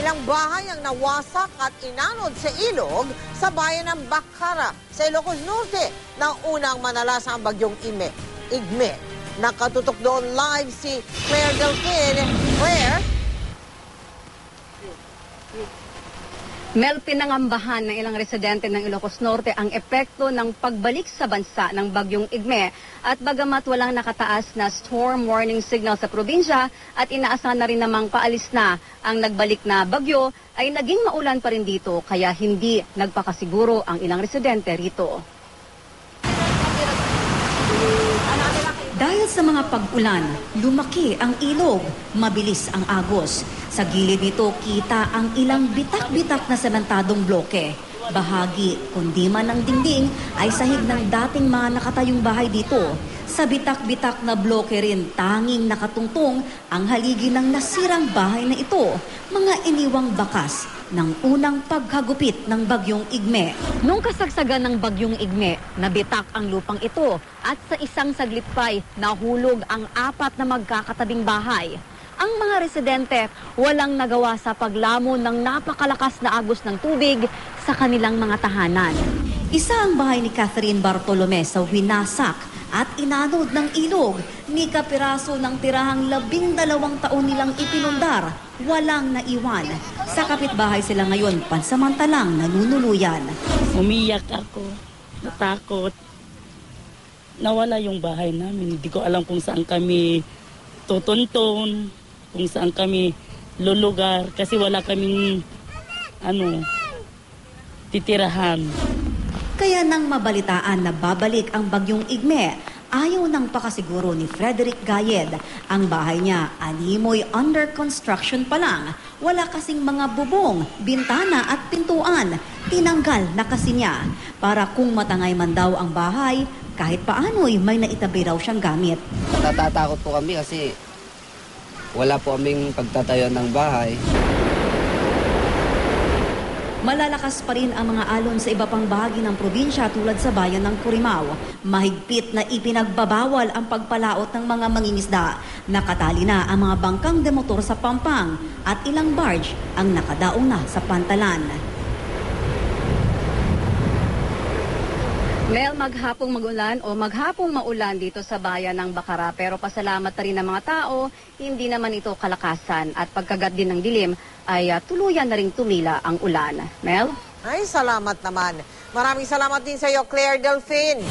Ilang bahay ang nawasak at inanod sa ilog sa bayan ng Bacara sa Ilocos Norte na unang manalasa ang bagyong Igme. Nakatutok doon live si Claire Delfin. Claire? Mel, pinangambahan ng ilang residente ng Ilocos Norte ang epekto ng pagbalik sa bansa ng bagyong Igme. At bagamat walang nakataas na storm warning signal sa probinsya at inaasahan na rin namang paalis na ang nagbalik na bagyo, ay naging maulan pa rin dito kaya hindi nagpakasiguro ang ilang residente rito. Dahil sa mga pag-ulan, lumaki ang ilog, mabilis ang agos. Sa gilid nito, kita ang ilang bitak-bitak na sementadong bloke. Bahagi, kundi man ng dingding, ay sahig ng dating mga nakatayong bahay dito. Sa bitak-bitak na bloke rin, tanging nakatungtong ang haligi ng nasirang bahay na ito. Mga iniwang bakas ng unang paghagupit ng bagyong Igme. Nung kasagsagan ng bagyong Igme, nabitak ang lupang ito at sa isang saglit pa'y nahulog ang 4 na magkakatabing bahay. Ang mga residente walang nagawa sa paglamon ng napakalakas na agos ng tubig sa kanilang mga tahanan. Isa ang bahay ni Catherine Bartolome sa winasak at inanod ng ilog. Ni kapiraso ng tirahang 12 taon nilang ipinundar, walang naiwan. Sa kapitbahay sila ngayon, pansamantalang nanunuluyan. Umiyak ako, natakot. Nawala yung bahay namin. Hindi ko alam kung saan kami tutunton, kung saan kami lulugar. Kasi wala kaming titirahan. Kaya nang mabalitaan na babalik ang bagyong Igme, ayaw nang pakasiguro ni Frederick Gayed. Ang bahay niya, animoy under construction pa lang. Wala kasing mga bubong, bintana at pintuan. Tinanggal na kasi niya. Para kung matangay man daw ang bahay, kahit paano'y may naitabi raw siyang gamit. Natatakot po kami kasi wala po aming pagtatayo ng bahay. Malalakas pa rin ang mga alon sa iba pang bahagi ng probinsya tulad sa bayan ng Curimaw. Mahigpit na ipinagbabawal ang pagpalaot ng mga mangingisda. Nakatali na ang mga bangkang demotor sa Pampang at ilang barge ang nakadaong na sa Pantalan. Mel, maghapong magulan o maghapong maulan dito sa bayan ng Bacara, pero pasalamat na rin ng mga tao, hindi naman ito kalakasan at pagkagat din ng dilim ay tuluyan na ring tumila ang ulan. Mel? Ay, salamat naman. Maraming salamat din sa iyo, Claire Delfin.